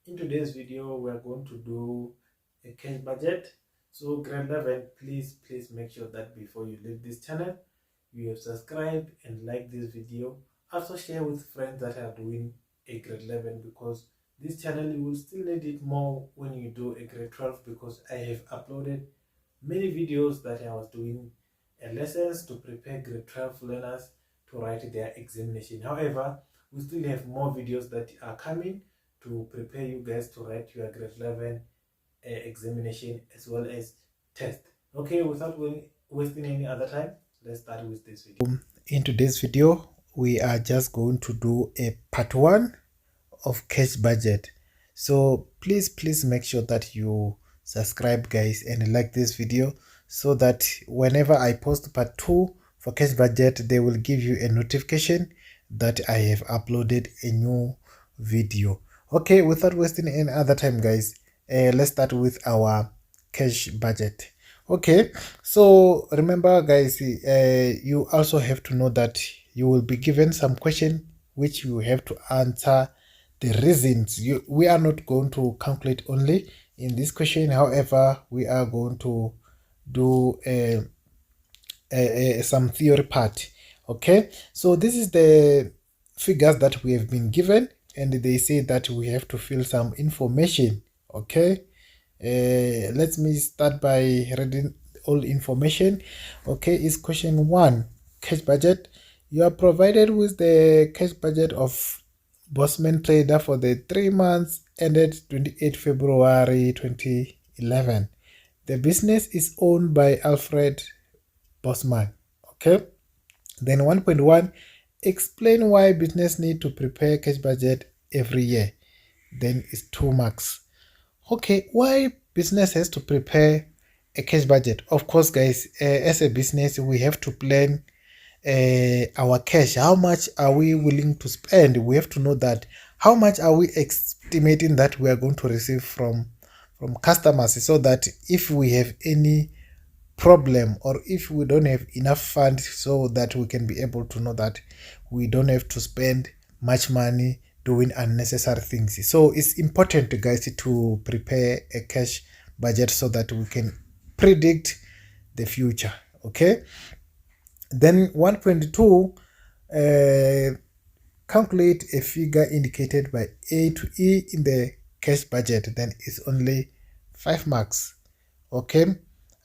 In today's video, we are going to do a cash budget. So grade 11, please make sure that before you leave this channel, you have subscribed and like this video. Also share with friends that are doing a grade 11, because this channel you will still need it more when you do a grade 12, because I have uploaded many videos that I was doing lessons to prepare grade 12 learners to write their examination. However, we still have more videos that are coming to prepare you guys to write your grade 11 examination as well as test. Okay, without wasting any other time, let's start with this video. In today's video, we are just going to do a part 1 of cash budget. So please make sure that you subscribe guys and like this video, so that whenever I post part 2 for cash budget, they will give you a notification that I have uploaded a new video. Okay, without wasting any other time guys, let's start with our cash budget. Okay, so remember guys, you also have to know that you will be given some question which you have to answer the reasons. We are not going to calculate only in this question. However, we are going to do some theory part. Okay, so this is the figures that we have been given, and they say that we have to fill some information. Okay, let me start by reading all information. Okay, is question 1, cash budget. You are provided with the cash budget of Bosman Trader for the 3 months ended 28 February 2011. The business is owned by Alfred Bosman. Okay, then 1.1, explain why business need to prepare cash budget every year. Then it's 2 marks. Okay, why business has to prepare a cash budget? Of course guys, as a business we have to plan our cash. How much are we willing to spend? We have to know that how much are we estimating that we are going to receive from customers, so that if we have any problem or if we don't have enough funds, so that we can be able to know that we don't have to spend much money doing unnecessary things. So it's important guys to prepare a cash budget so that we can predict the future. Okay, then 1.2, calculate a figure indicated by A to E in the cash budget. Then it's only 5 marks. Okay,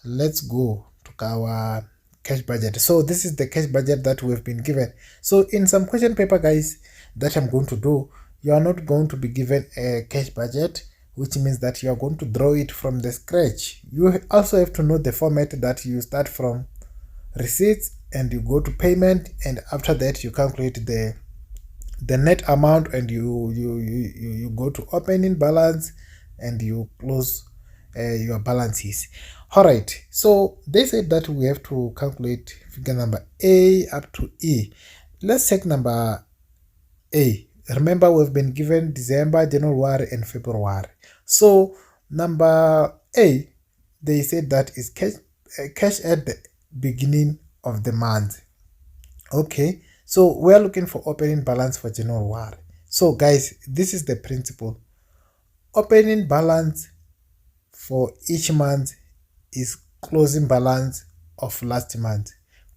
let's go to our cash budget. So this is the cash budget that we've been given. So in some question paper guys that I'm going to do, you are not going to be given a cash budget, which means that you are going to draw it from the scratch. You also have to know the format that you start from receipts and you go to payment, and after that you calculate the net amount, and you go to opening balance and you close your balances. All right, so they said that we have to calculate figure number A up to E. Let's check number A. Remember, we've been given December, January and February. So number A, they said that is cash at the beginning of the month. Okay, so we are looking for opening balance for January. So guys, this is the principle. Opening balance for each month is closing balance of last month.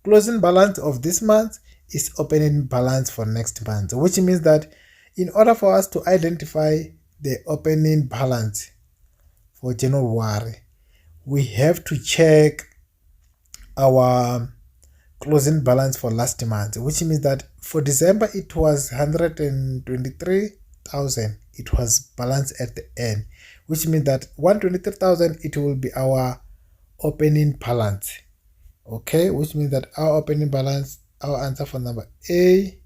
Closing balance of this month is opening balance for next month, which means that in order for us to identify the opening balance for January, we have to check our closing balance for last month, which means that for December it was 123,000. It was balanced at the end, which means that 123,000 it will be our opening balance. Okay, which means that our opening balance, our answer for number A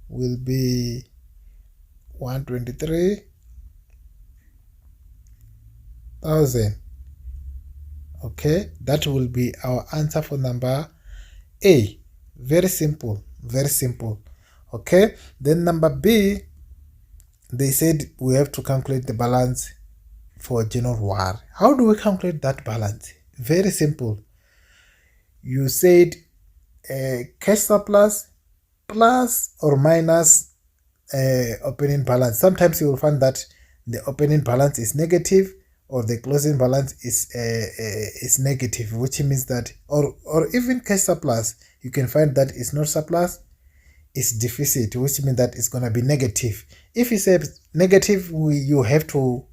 will be 123,000. Okay, that will be our answer for number A. Very simple, very simple. Okay, then number B, they said we have to calculate the balance for January. How do we calculate that balance? Very simple. You said cash surplus plus or minus opening balance. Sometimes you will find that the opening balance is negative or the closing balance is negative, which means that, or even cash surplus, you can find that it's not surplus, it's deficit, which means that it's going to be negative. If it's a negative, you have to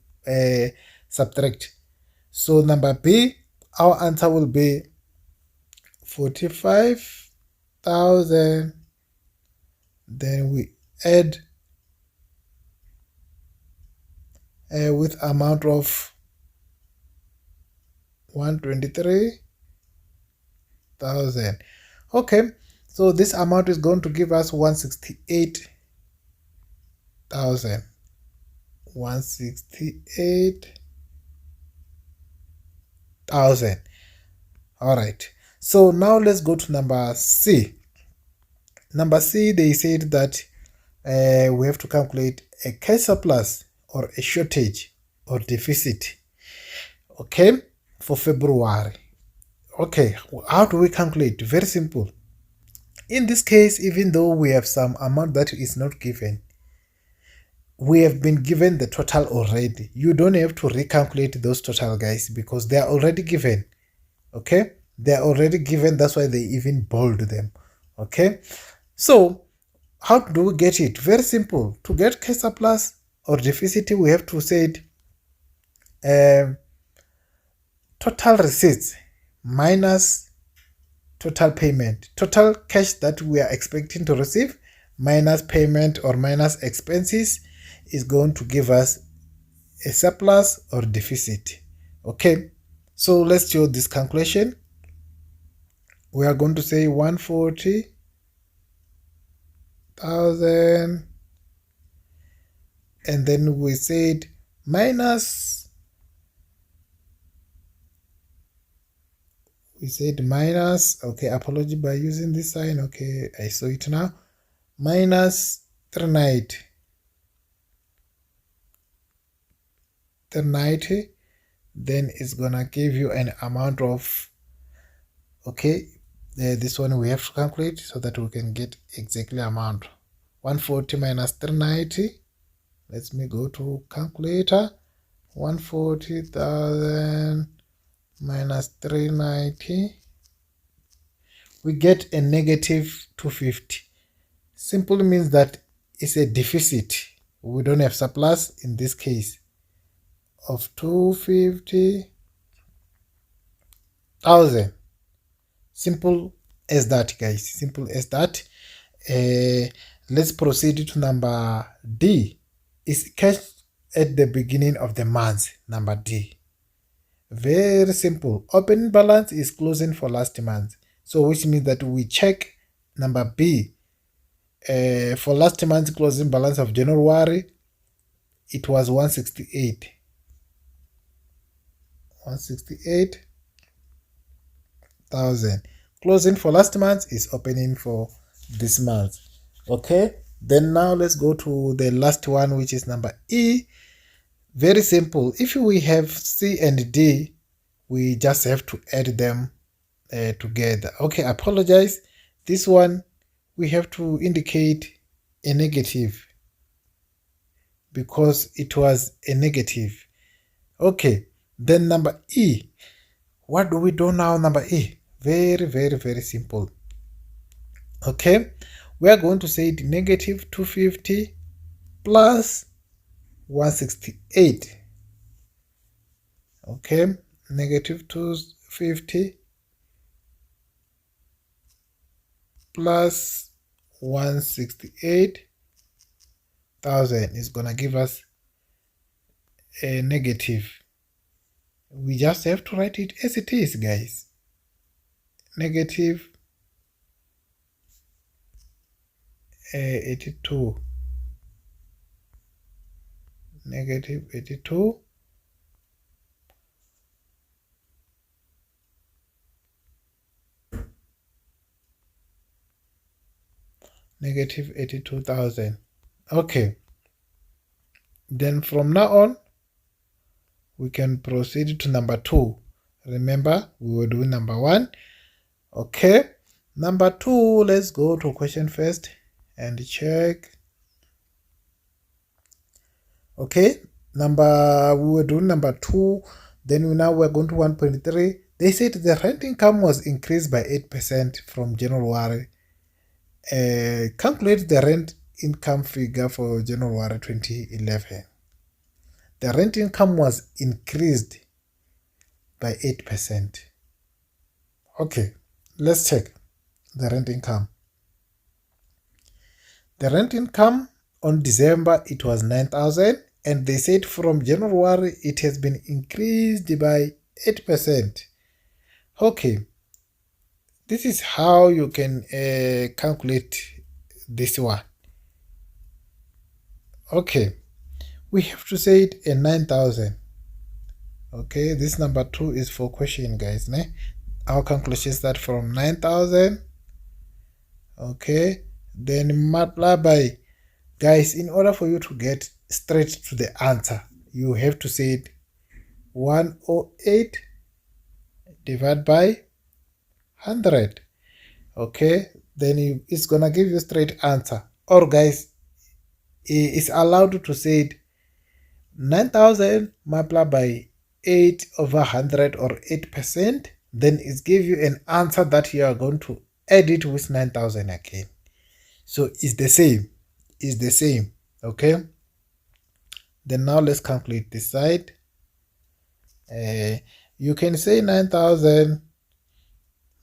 subtract. So number B, our answer will be 45,000. Then we add with amount of 123,000. Okay, so this amount is going to give us 168,000. 168,000. All right. So now let's go to number C. Number C, they said that we have to calculate a cash surplus or a shortage or deficit, okay, for February. Okay, how do we calculate? Very simple. In this case, even though we have some amount that is not given, we have been given the total already. You don't have to recalculate those total, guys, because they are already given. Okay, they are already given. That's why they even bold them. Okay, so how do we get it? Very simple. To get cash surplus or deficit, we have to say it, total receipts minus total payment. Total cash that we are expecting to receive minus payment or minus expenses is going to give us a surplus or deficit. Okay, so let's do this calculation. We are going to say 140,000, and then we said minus, okay, apology by using this sign. Okay, I saw it now. Minus 390, then it's gonna give you an amount of, okay, this one we have to calculate so that we can get exactly amount. 140 minus 390. Let me go to calculator. 140,000 minus 390. We get a negative 250. Simple means that it's a deficit. We don't have surplus in this case of 250,000. Simple as that, guys. Simple as that. Let's proceed to number D. Is cash at the beginning of the month. Number D. Very simple. Opening balance is closing for last month. So which means that we check number B. For last month's closing balance of January, it was 168. 168,000. Closing for last month is opening for this month. Okay, then now let's go to the last one, which is number E. Very simple. If we have C and D, we just have to add them together. Okay, apologize. This one we have to indicate a negative because it was a negative. Okay, then number E. What do we do now? Number E. Very, very, very simple. Okay, we are going to say the negative 250 plus 168. Okay, negative 250 plus 168,000 is gonna give us a negative. We just have to write it as it is, guys. Negative 82. Negative 82. Negative 82,000. Okay. Then from now on, we can proceed to number 2. Remember, we were doing number 1. Okay. Number 2, let's go to question first and check. Okay. we were doing number 2, then now we're going to 1.3. They said the rent income was increased by 8% from January. Calculate the rent income figure for January 2011. The rent income was increased by 8%. Okay, let's check the rent income. The rent income on December, it was 9,000, and they said from January it has been increased by 8%. Okay, this is how you can calculate this one. Okay, we have to say it a 9,000. Okay, this number 2 is for question, guys. Our calculation start from 9,000. Okay, then multiply by, guys, in order for you to get straight to the answer, you have to say it 108 divided by 100. Okay, then it's gonna give you straight answer. Or guys, it's allowed to say it 9,000 multiplied by 8 over 100 or 8%. Then it's give you an answer that you are going to add it with 9,000 again. So it's the same. It's the same. Okay. Then now let's calculate this side. You can say 9,000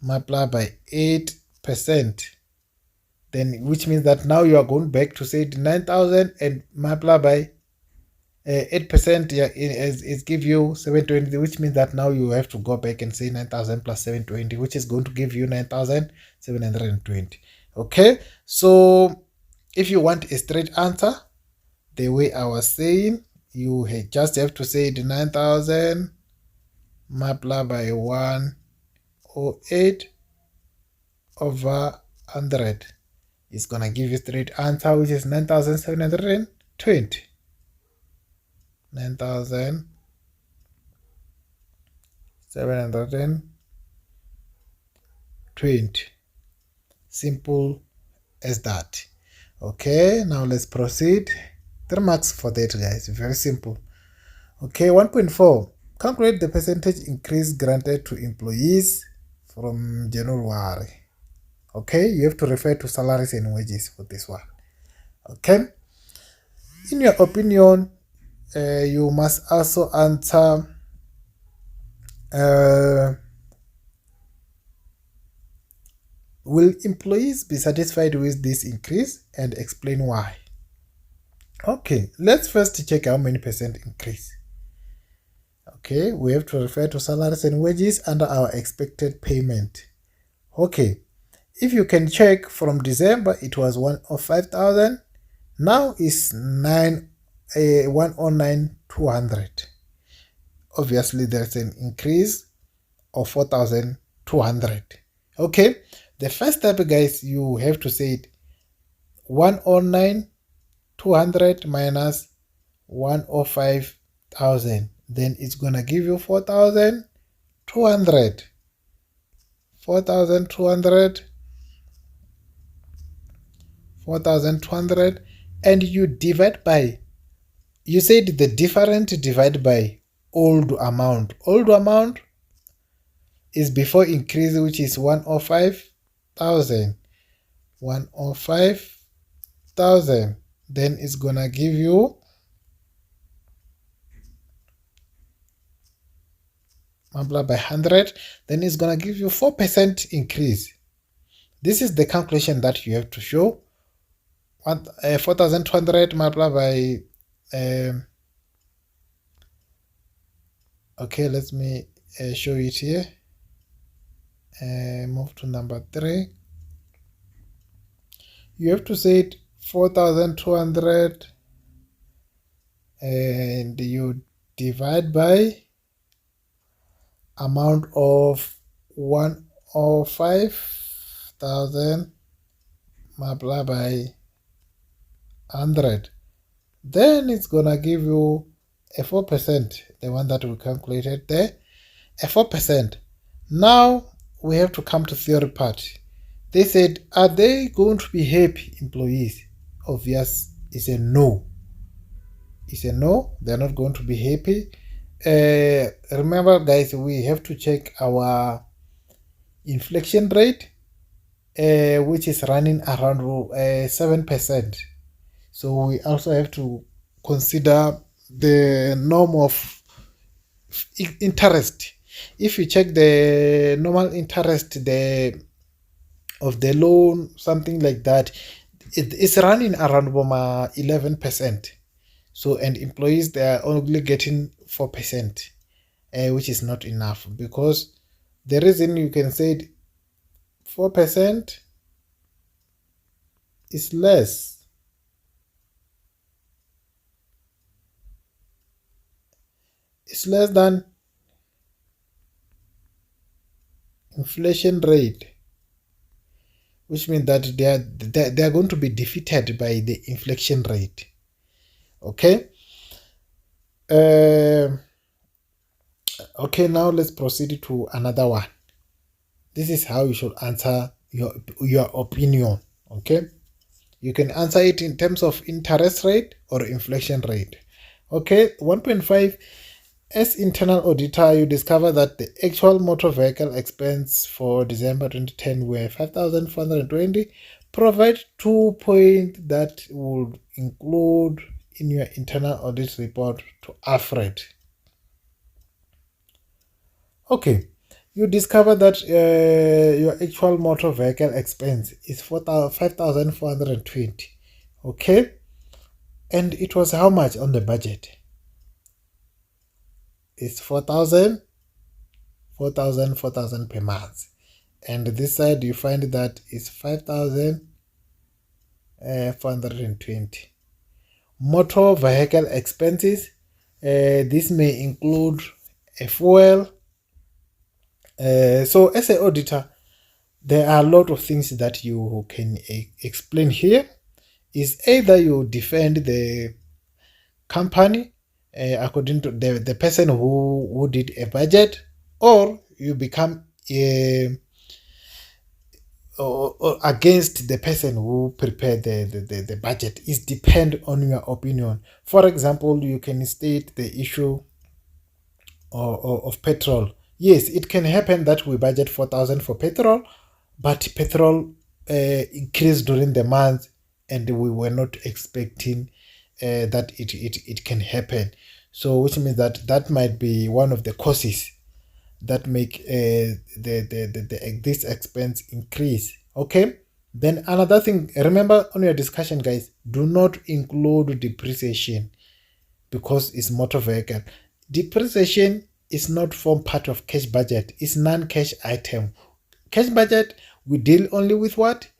multiplied by 8%. Then which means that now you are going back to say 9,000 and multiply by 8%. Yeah, it give you 720, which means that now you have to go back and say 9,000 plus 720, which is going to give you 9,720. Okay, so if you want a straight answer, the way I was saying, you just have to say 9,000 multiplied by 108 over 100. It's gonna give you straight answer, which is 9,720. 9,720. Simple as that. Okay, now let's proceed. 3 marks for that, guys. Very simple. Okay, 1.4. Calculate the percentage increase granted to employees from January. Okay, you have to refer to salaries and wages for this one. Okay, in your opinion, you must also answer will employees be satisfied with this increase, and explain why. Okay, let's first check how many percent increase. Okay, we have to refer to salaries and wages under our expected payment. Okay, if you can check from December, it was 105,000. Now it's 109,200. Obviously, there's an increase of 4,200. Okay, the first step, guys, you have to say it 109,200 minus 105,000. Then it's gonna give you 4,200. 4,200. 4,200, and you divide by, you said the different divide by old amount. Old amount is before increase, which is 105,000. 105,000. Then it's gonna give you multiply by 100. Then it's gonna give you 4% increase. This is the calculation that you have to show. 4,200 multiplied by okay, let me show it here. Move to number 3. You have to say it 4,200 and you divide by amount of 105,000 multiplied by 100. Then it's gonna give you a 4%, the one that we calculated there, a 4%. Now we have to come to theory part. They said, are they going to be happy employees? Obvious is a no. is a no. They're not going to be happy. Remember guys, we have to check our inflation rate, which is running around 7%. So we also have to consider the norm of interest. If you check the normal interest of the loan, something like that, it's running around 11%. So, and employees, they are only getting 4%, which is not enough, because the reason you can say 4% is less. It's less than inflation rate, which means that they are going to be defeated by the inflation rate. Okay. Okay, now let's proceed to another one. This is how you should answer your opinion. Okay, you can answer it in terms of interest rate or inflation rate. Okay, 1.5. As internal auditor, you discover that the actual motor vehicle expense for December 2010 were 5,420. Provide 2 points that would include in your internal audit report to Alfred. Okay, you discover that your actual motor vehicle expense is 5,420. Okay, and it was how much on the budget? It's 4,000 per month, and this side you find that is 5,420. Motor vehicle expenses, this may include a fuel. So as an auditor, there are a lot of things that you can explain here. Is either you defend the company according to the person who did a budget, or you become or against the person who prepared the budget. It depends on your opinion. For example, you can state the issue of petrol. Yes, it can happen that we budget 4,000 for petrol, but petrol increased during the month, and we were not expecting that it can happen. So which means that might be one of the causes that make this expense increase. Okay, then another thing, remember on your discussion guys, do not include depreciation, because it's motor vehicle. Depreciation is not form part of cash budget. It's non-cash item. Cash budget, we deal only with what?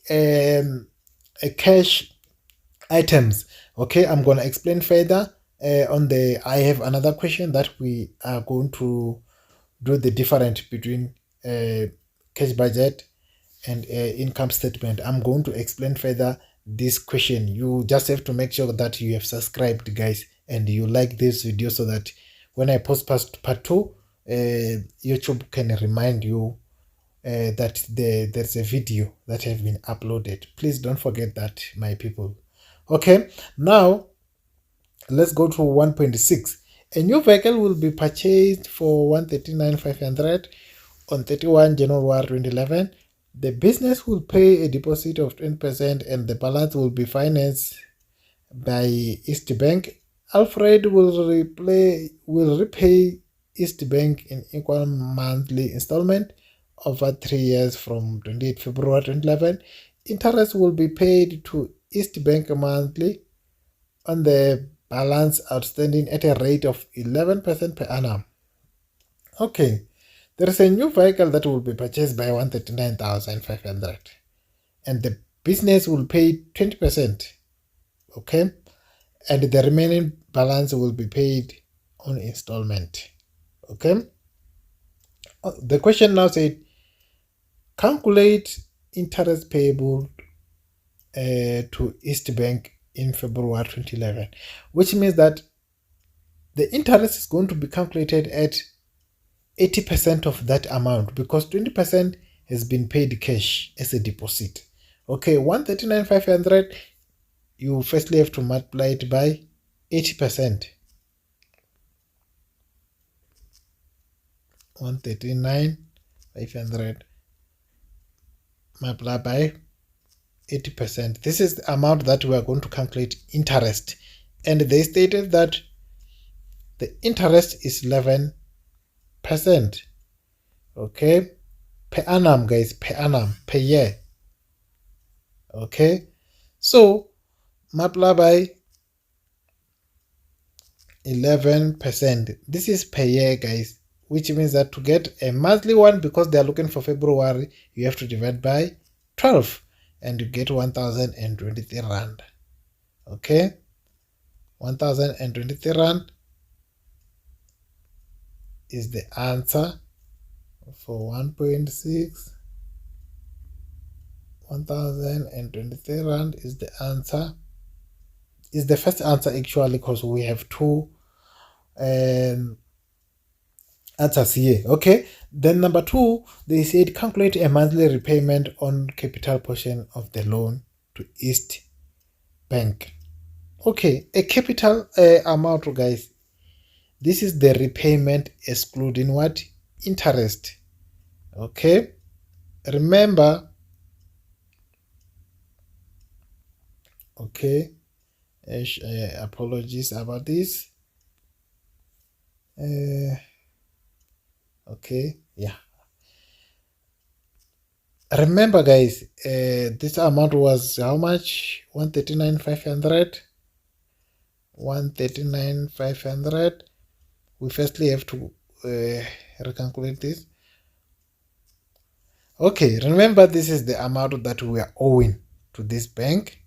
Cash items. Okay, I'm going to explain further I have another question that we are going to do the difference between cash budget and income statement. I'm going to explain further this question. You just have to make sure that you have subscribed guys, and you like this video, so that when I post part 2, YouTube can remind you that there's a video that have been uploaded. Please don't forget that, my people. Okay, now let's go to 1.6. A new vehicle will be purchased for 139,500 on 31 January 2011. The business will pay a deposit of 20%, and the balance will be financed by East Bank. Alfred will repay East Bank in equal monthly installment over 3 years from 28 February 2011. Interest will be paid to East Bank monthly on the balance outstanding at a rate of 11% per annum. Okay, there is a new vehicle that will be purchased by 139,500, and the business will pay 20%. Okay, and the remaining balance will be paid on installment. Okay, the question now said, calculate interest payable to East Bank in February 2011, which means that the interest is going to be calculated at 80% of that amount, because 20% has been paid cash as a deposit. Okay, 139,500, you firstly have to multiply it by 80%. 139,500 multiplied by 80%. This is the amount that we are going to calculate interest. And they stated that the interest is 11%. Okay, per annum, guys, per annum, per year. Okay, so multiply by 11%. This is per year, guys, which means that to get a monthly one, because they are looking for February, you have to divide by 12 and you get 1,023 rand. Okay, 1,023 rand is the answer for 1.6. 1,023 rand is the answer. Is the first answer actually, because we have two answers here. Okay, then number 2, they said calculate a monthly repayment on capital portion of the loan to East Bank. Okay, a capital amount, guys. This is the repayment excluding what? Interest. Okay, remember. Okay, apologies about this. Okay, yeah. Remember, guys, this amount was how much? 139,500. 139,500. We firstly have to recalculate this. Okay, remember this is the amount that we are owing to this bank,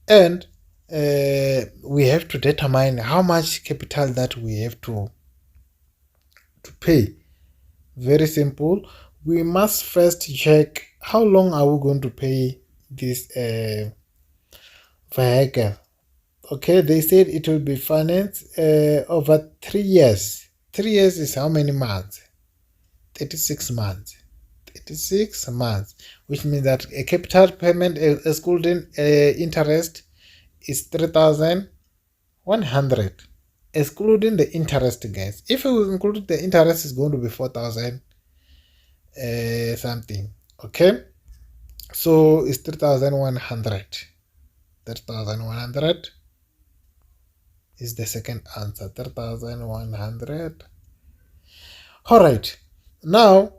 and we have to determine how much capital that we have to pay. Very simple. We must first check how long are we going to pay this vehicle. Okay, they said it will be financed over 3 years. 3 years is how many months? 36 months. 36 months, which means that a capital payment excluding interest is 3,100, excluding the interest, guys. If we include the interest, is going to be 4,000 something. Okay, so it's 3,100. 3,100 is the second answer. 3,100. All right, now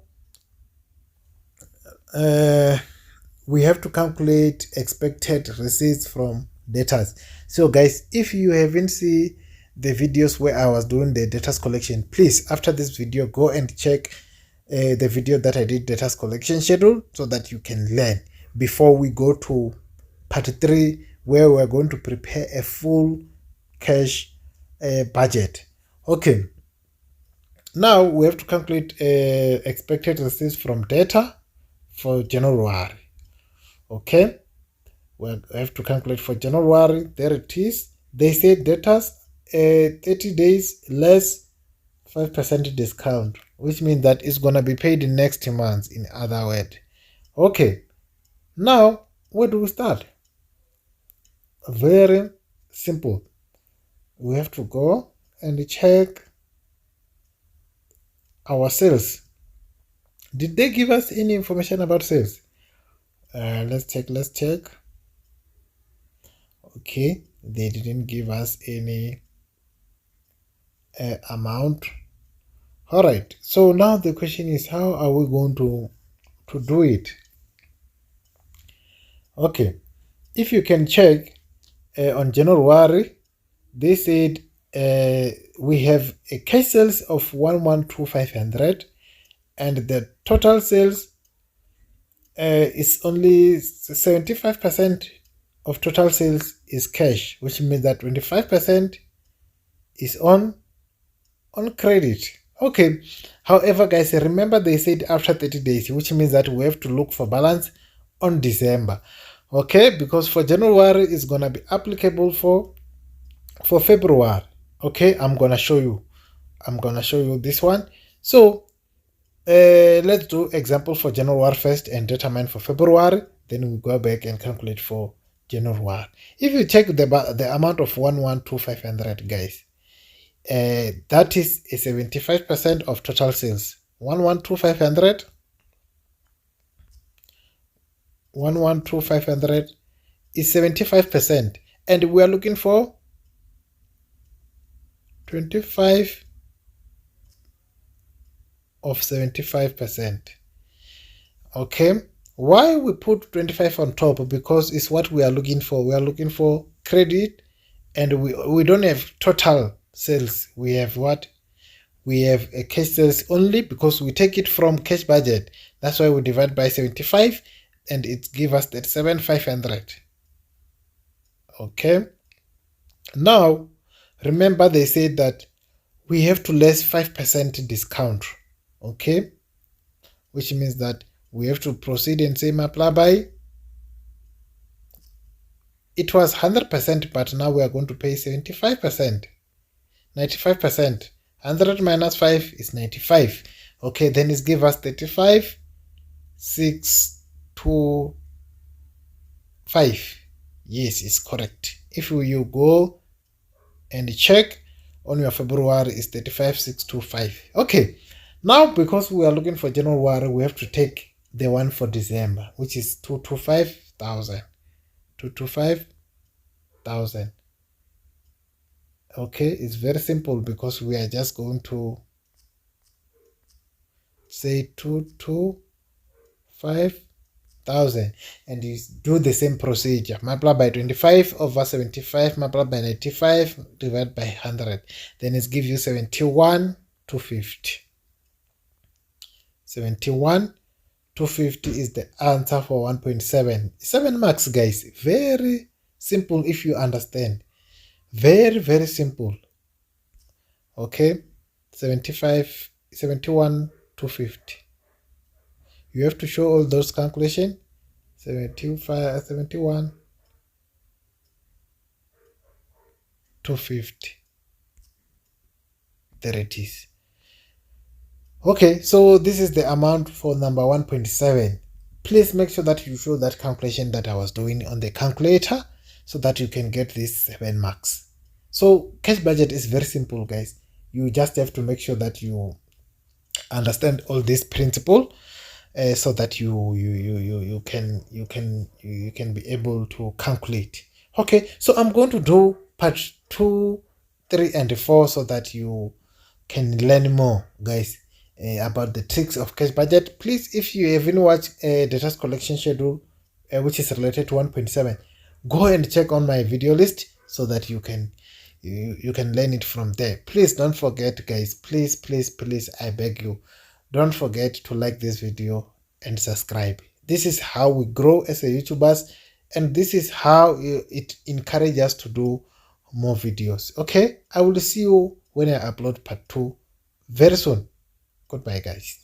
we have to calculate expected receipts from debtors. So guys, if you haven't seen the videos where I was doing the debtors collection, please, after this video, go and check the video that I did, debtors collection schedule, so that you can learn before we go to part 3, where we're going to prepare a full cash budget. Okay, now we have to calculate expected receipts from debtor for January. Okay, we have to calculate for January. There it is. They say debtors 30 days less 5% discount, which means that it's gonna be paid in next month, in other words. Okay, now where do we start? Very simple. We have to go and check our sales. Did they give us any information about sales? Let's check. Okay, they didn't give us any amount. All right, so now the question is, how are we going to do it? Okay, if you can check on January, they said we have a cash sales of 112,500, and the total sales is only 75% of total sales is cash, which means that 25% is on credit. Okay, however, guys, remember they said after 30 days, which means that we have to look for balance on December. Okay, because for January is gonna be applicable for February. Okay, I'm gonna show you this one. So let's do example for January first and determine for February, then we go back and calculate for January. If you check the amount of 112,500, guys, that is a 75% of total sales. 112,500, 112,500 is 75%, and we are looking for 25 of 75%. Okay, why we put 25 on top? Because it's what we are looking for. We are looking for credit, and we don't have total sales. We have what? We have a cash sales only, because we take it from cash budget. That's why we divide by 75, and it gives us 37,500. Okay, now remember they said that we have to less 5% discount. Okay, which means that we have to proceed and say multiply by, it was 100%, but now we are going to pay 75%, 95%. 100 minus 5 is 95. Okay, then it gives us 35, 625. Yes, it's correct. If you go and check on your February, is 35,625. Okay, now because we are looking for January, we have to take the one for December, which is 225,000. 225,000. Okay, it's very simple, because we are just going to say 225,000, and you do the same procedure. Multiply by 25 over 75, multiply by 95, divide by 100. Then it gives you 71,250. 71,250 is the answer for 1.7. 7 marks, guys. Very simple if you understand. Very, very simple. Okay, 71,250. You have to show all those calculations. 71,250. There it is. Okay, so this is the amount for number 1.7. Please make sure that you show that calculation that I was doing on the calculator, so that you can get these 7 marks. So cash budget is very simple, guys. You just have to make sure that you understand all this principle, so that you can be able to calculate. Okay, so I'm going to do part 2, 3, and 4, so that you can learn more, guys, about the tricks of cash budget. Please, if you haven't watched debtors collection schedule, which is related to 1.7, go and check on my video list, so that you can learn it from there. Please don't forget, guys, please, I beg you, don't forget to like this video and subscribe. This is how we grow as a YouTubers, and this is how it encourages us to do more videos. Okay, I will see you when I upload part 2 very soon. Goodbye, guys.